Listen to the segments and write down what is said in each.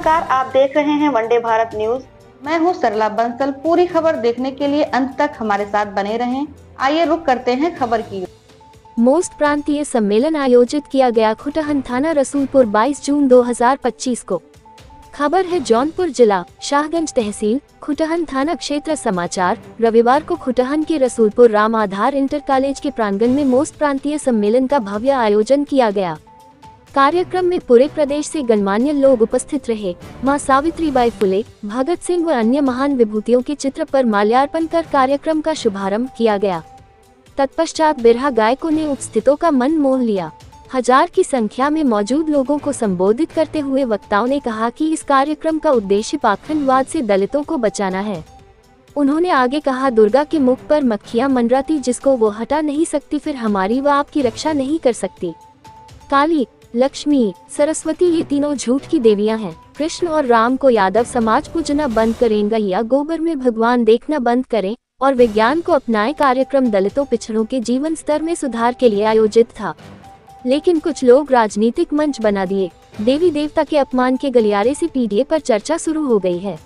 नमस्कार, आप देख रहे हैं वनडे भारत न्यूज। मैं हूं सरला बंसल। पूरी खबर देखने के लिए अंत तक हमारे साथ बने रहें। आइए रुक करते हैं खबर की। मोस्ट प्रांतीय सम्मेलन आयोजित किया गया खुटहन थाना रसूलपुर 22 जून 2025 को। खबर है जौनपुर जिला शाहगंज तहसील खुटहन थाना क्षेत्र समाचार। रविवार को खुटहन के रसूलपुर राम आधार इंटर कॉलेज के प्रांगण में मोस्ट प्रांतीय सम्मेलन का भव्य आयोजन किया गया। कार्यक्रम में पूरे प्रदेश से गणमान्य लोग उपस्थित रहे। मां सावित्रीबाई फुले, भगत सिंह व अन्य महान विभूतियों के चित्र पर माल्यार्पण कर कार्यक्रम का शुभारंभ किया गया। तत्पश्चात बिरहा गायकों ने उपस्थितों का मन मोह लिया। हजार की संख्या में मौजूद लोगों को संबोधित करते हुए वक्ताओं ने कहा कि इस कार्यक्रम का उद्देश्य पाखंडवाद से दलितों को बचाना है। उन्होंने आगे कहा, दुर्गा के मुख पर मक्खियां मंडराती, जिसको वो हटा नहीं सकती, फिर हमारी व आपकी रक्षा नहीं कर सकती। काली, लक्ष्मी, सरस्वती ये तीनों झूठ की देवियां हैं। कृष्ण और राम को यादव समाज पूजना बंद करेंगे या गोबर में भगवान देखना बंद करें और विज्ञान को अपनाएं। कार्यक्रम दलितों पिछड़ों के जीवन स्तर में सुधार के लिए आयोजित था, लेकिन कुछ लोग राजनीतिक मंच बना दिए। देवी देवता के अपमान के गलियारे से पीडीए पर चर्चा शुरू हो गई है।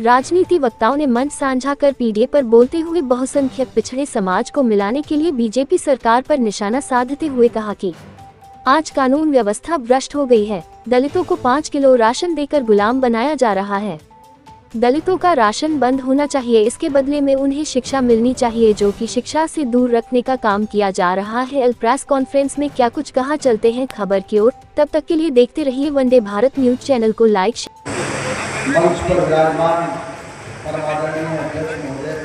राजनीति वक्ताओं ने मंच साझा कर पीडीए पर बोलते हुए बहुसंख्यक पिछड़े समाज को मिलाने के लिए बीजेपी सरकार पर निशाना साधते हुए कहा कि आज कानून व्यवस्था भ्रष्ट हो गई है। दलितों को 5 किलो राशन देकर गुलाम बनाया जा रहा है। दलितों का राशन बंद होना चाहिए, इसके बदले में उन्हें शिक्षा मिलनी चाहिए, जो कि शिक्षा से दूर रखने का काम किया जा रहा है। प्रेस कॉन्फ्रेंस में क्या कुछ कहा, चलते हैं खबर की ओर। तब तक के लिए देखते रहिए वनडे भारत न्यूज चैनल को लाइक। मंच पर विराजमान परम आदरणीय अध्यक्ष महोदय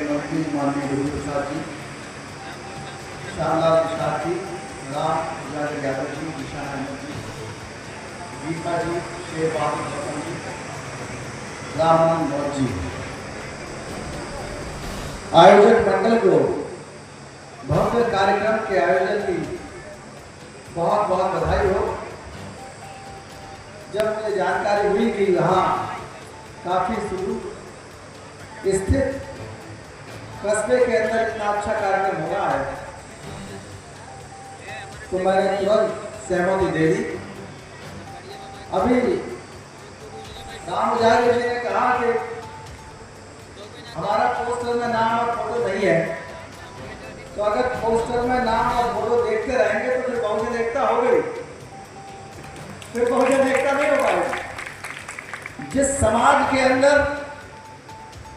मंत्री माननीय गुरु प्रसाद जी, श्यामलाल प्रसाद जी, राम यादव जी, दिशा जी, गीता जी, शेर बाबू जी, रामानंद मौर्य जी, आयोजक मंडल को भव्य कार्यक्रम के आयोजन की बहुत बहुत बधाई हो। जब मुझे जानकारी हुई कि यहाँ काफी सुदूर स्थित कस्बे के अंदर इतना अच्छा कार्यक्रम हो रहा है, तो मैंने तुरंत सहमति दे दी। अभी राम उजागर जी ने कहा कि हमारा पोस्टर में नाम और फोटो नहीं है, तो अगर पोस्टर में नाम और फोटो देखते रहेंगे तो फिर बहुजन एकता हो गई, फिर बहुजन एकता नहीं हो पाएगी। जिस समाज के अंदर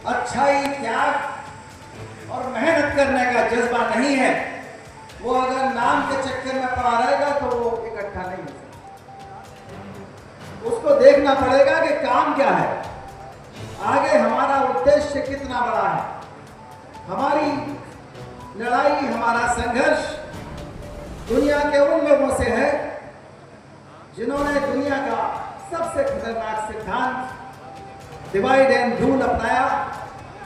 अच्छाई, त्याग और मेहनत करने का जज्बा नहीं है, वो अगर नाम के चक्कर में पड़ा रहेगा तो वो इकट्ठा नहीं हो सकता। उसको देखना पड़ेगा कि काम क्या है, आगे हमारा उद्देश्य कितना बड़ा है। हमारी लड़ाई, हमारा संघर्ष दुनिया के उन लोगों से है जिन्होंने दुनिया का सबसे खतरनाक सिद्धांत डिवाइड एंड रूल अपनाया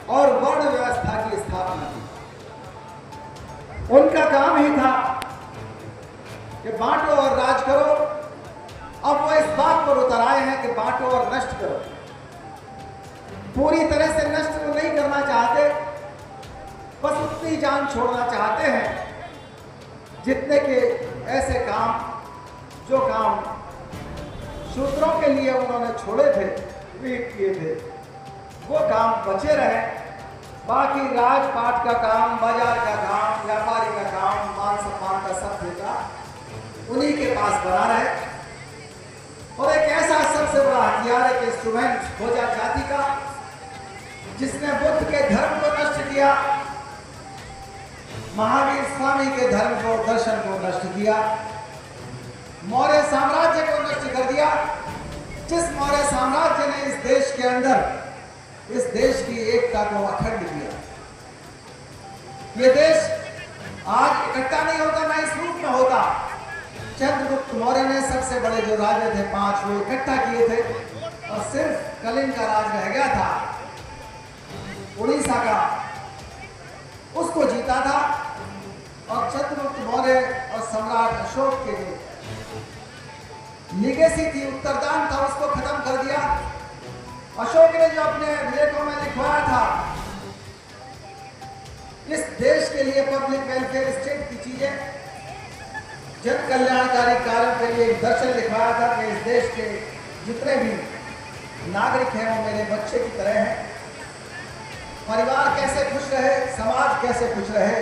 और वर्ण व्यवस्था की स्थापना की। उनका काम ही था कि बांटो और राज करो। अब वो इस बात पर उतर आए हैं कि बांटो और नष्ट करो। पूरी तरह से नष्ट वो नहीं करना चाहते, बस उतनी जान छोड़ना चाहते हैं जितने के ऐसे काम, जो काम शूद्रों के लिए उन्होंने छोड़े थे, विहित किए थे, वो काम बचे रहे। बाकी राजपाट का काम, बाजार का काम, व्यापारी का काम, मान सम्मान का सब होगा उन्हीं के पास बना रहे। और एक ऐसा सबसे बड़ा हथियार, एक इंस्ट्रूमेंट खोजा जाति का, जिसने बुद्ध के धर्म को नष्ट किया, महावीर स्वामी के धर्म को, दर्शन को नष्ट किया, मौर्य साम्राज्य को नष्ट कर दिया। जिस मौर्य साम्राज्य ने इस देश के अंदर, इस देश की एकता को अखंड किया। ये देश आज इकट्ठा नहीं होता, ना इस रूप में होता। चंद्रगुप्त मौर्य ने सबसे बड़े जो राजा थे 5, वो इकट्ठा किए थे और सिर्फ कलिंग का राज रह गया था, उड़ीसा का, उसको जीता था। और चंद्रगुप्त मौर्य और सम्राट अशोक के जो लीगेसी थी, उत्तरदान था, उसको खत्म कर दिया। अशोक ने जो अपने लेखों में लिखवाया था, इस देश के लिए पब्लिक वेलफेयर स्टेट की चीजें जन कल्याणकारी कार्यों के लिए एक दर्शन लिखवाया था कि इस देश के जितने भी नागरिक हैं वो मेरे बच्चे की तरह हैं। परिवार कैसे खुश रहे, समाज कैसे खुश रहे,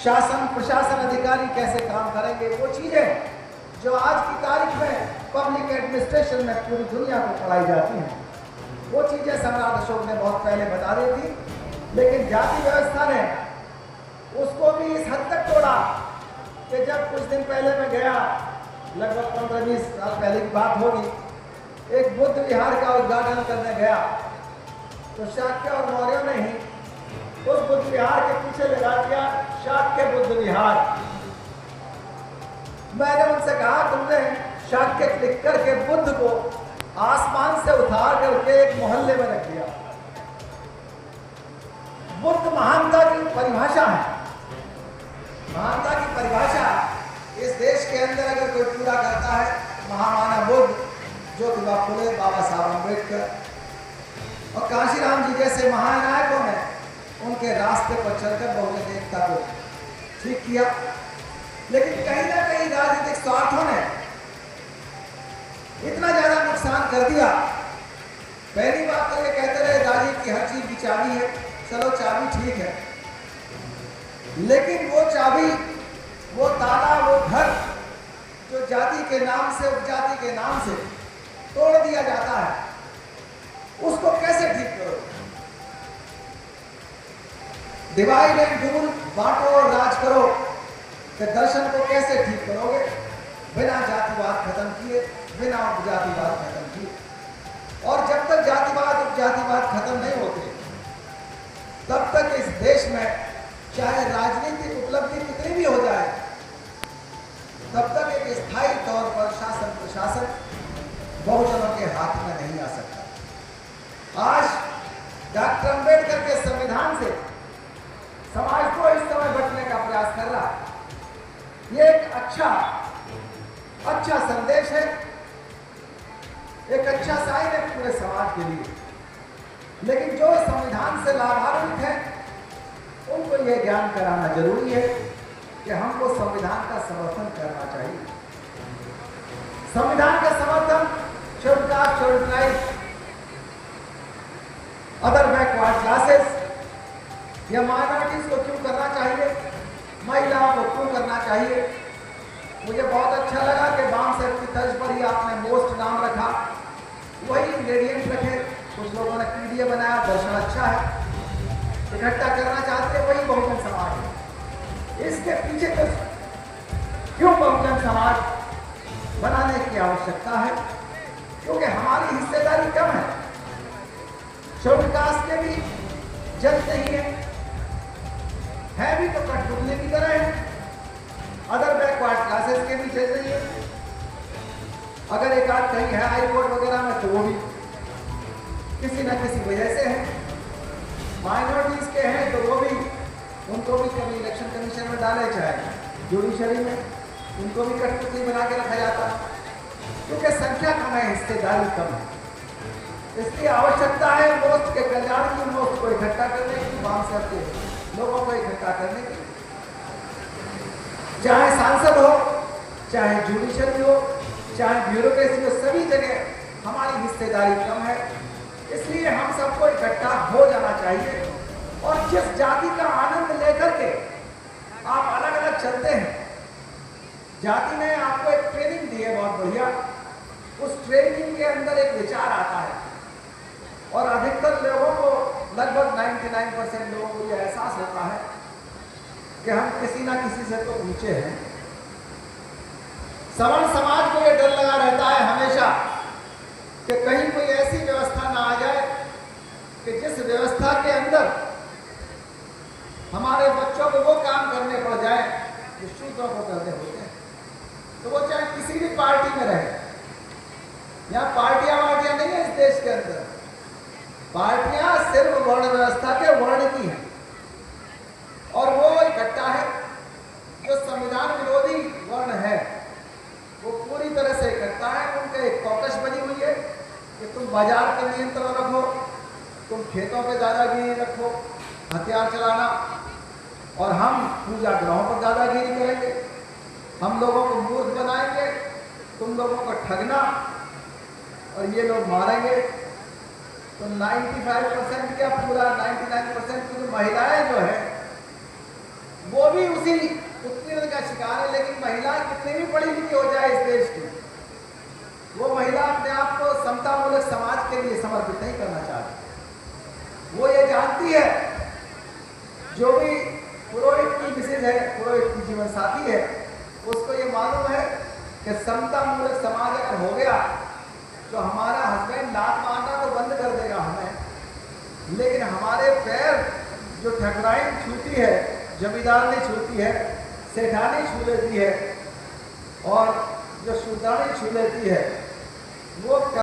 शासन प्रशासन अधिकारी कैसे काम करेंगे, वो चीज़ें जो आज की तारीख में पब्लिक एडमिनिस्ट्रेशन में पूरी दुनिया को पढ़ाई जाती हैं, वो चीज़ें सम्राट अशोक ने बहुत पहले बता दी थी। लेकिन जाति व्यवस्था ने उसको भी इस हद तक तोड़ा कि जब कुछ दिन पहले मैं गया, लगभग 15-20 साल पहले की बात होगी, एक बुद्ध विहार का उद्घाटन करने गया तो शाक्य और मौर्यों ने ही उस बुद्ध विहार के पीछे लगा दिया शाक्य बुद्ध विहार। मैंने उनसे कहा तुमने शाक्य लिख करके बुद्ध को आसमान से उतार करके एक मोहल्ले में रख दिया। बुद्ध महानता की परिभाषा है। महानता की परिभाषा इस देश के अंदर अगर कोई पूरा करता है, महामानव बुद्ध, ज्योतिबा फुले, बाबा साहब अम्बेडकर और कांशीराम जी जैसे महानायकों ने उनके रास्ते पर चलकर बहुजन एकता को ठीक किया। लेकिन कहीं ना कहीं राजनीतिक स्वार्थों ने इतना ज्यादा नुकसान कर दिया। पहली बात तो ये कहते रहे राजीव की हर चीज की चाबी है, चलो चाबी ठीक है, लेकिन वो चाबी, वो ताला, वो घर जो जाति के नाम से, उपजाति के नाम से तोड़ दिया जाता है, उसको कैसे ठीक करो? डिवाइड एंड रूल, बांटो और राज करो के दर्शन को कैसे ठीक करोगे? बिना जातिवाद खत्म किए, बिना उपजातिवाद खत्म किए। और जब तक जातिवाद उपजातिवाद खत्म नहीं होते, तब तक इस देश में चाहे राजनीतिक उपलब्धि कितनी भी हो जाए, तब तक एक स्थायी तौर पर शासन प्रशासन बहुजनों के हाथ में नहीं आ सकता। आज डॉक्टर अंबेडकर के संविधान से समाज को इस समय बचने का प्रयास कर रहा है। ये एक अच्छा संदेश है, एक अच्छा साइन है पूरे समाज के लिए। लेकिन जो संविधान से लाभान्वित है, उनको यह ज्ञान कराना जरूरी है कि हमको संविधान का समर्थन करना चाहिए। संविधान का समर्थन schedule caste, schedule tribe, other backward classes या माइनॉरिटीज को क्यों करना चाहिए, महिलाओं को क्यों करना चाहिए? मुझे बहुत अच्छा लगा कि बाम सेट की तर्ज पर ही आपने मोस्ट नाम रखा, वही इंग्रेडिएंट रखे। कुछ लोगों ने पीडीए बनाया, दर्शन अच्छा है, इकट्ठा करना चाहते हैं, वही बहुजन समाज है। इसके पीछे तो क्यों बहुजन समाज बनाने की आवश्यकता है? क्योंकि हमारी हिस्सेदारी कम है। शेड्यूल कास्ट के भी जज नहीं है भी तो कठपुतली की तरह है। अदर बैकवर्ड क्लासेस के भी जज नहीं है। अगर एक आध कहीं है हाई कोर्ट वगैरह में, तो वो भी किसी न किसी वजह से है। माइनॉरिटीज के हैं तो वो भी, उनको भी कभी इलेक्शन कमीशन में डाले, चाहे जुडिशरी में, उनको भी कठपुतली बना के रखा जाता है, क्योंकि संख्या कम है, हिस्सेदारी कम है। इसकी आवश्यकता है मोस्ट के कल्याण की, मोस्ट को इकट्ठा करने की, बाम सेट के लोगों को इकट्ठा करने की। चाहे सांसद हो, चाहे जुडिशरी हो, चाहे ब्यूरोक्रेसी हो, सभी जगह हमारी हिस्सेदारी कम है। इसलिए हम सबको इकट्ठा हो जाना चाहिए। और जिस जाति का आनंद लेकर के आप अलग अलग चलते हैं, जाति ने आपको एक ट्रेनिंग दी है बहुत बढ़िया, उस ट्रेनिंग के अंदर एक विचार आता है और अधिकतर लोगों को, लगभग 99% लोगों को यह एहसास होता है कि हम किसी ना किसी से तो ऊंचे हैं। सवर्ण समाज को यह डर लगा रहता है हमेशा कि कहीं कोई ऐसी व्यवस्था ना आ जाए कि जिस व्यवस्था के अंदर हमारे बच्चों को वो काम करने पड़ जाए जो शूद्रों को करने होते हैं। तो वो चाहे किसी भी पार्टी में रहे, यहाँ पार्टियां नहीं है इस देश के अंदर। पार्टियां सिर्फ वर्ण व्यवस्था के वर्ण की हैं और वो इकट्ठा है। जो संविधान विरोधी वर्ण है वो पूरी तरह से इकट्ठा है। उनके एक कॉकस बनी हुई है कि तुम बाजार पर नियंत्रण रखो, तुम खेतों पे दादागिरी रखो, हथियार चलाना, और हम पूजा ग्रहों पर दादागिरी करेंगे। हम लोगों को मूर्ख बनाएंगे, तुम लोगों को ठगना और ये लोग मारेंगे। तो 95% क्या पूरा 99% की महिलाएं जो है वो भी उसी उत्पीड़न का शिकार है। लेकिन महिलाएं कितनी भी पढ़ी लिखी हो जाए इस देश की, वो महिला अपने आप को समतामूलक समाज के लिए समर्पित नहीं करना चाहती। वो ये जानती है, जो भी पुरोहित की मिसेज है, पुरोहित की जीवन साथी है, उसको ये मालूम है कि समतामूलक समाज अगर हो गया तो हमारा हस्बैंड लात मारना तो बंद कर देगा हमें, लेकिन हमारे पैर जो ठकुराइन छूती है, जमींदारनी छूती है, सेठानी छू लेती है और जो शूद्रानी छू लेती है, वो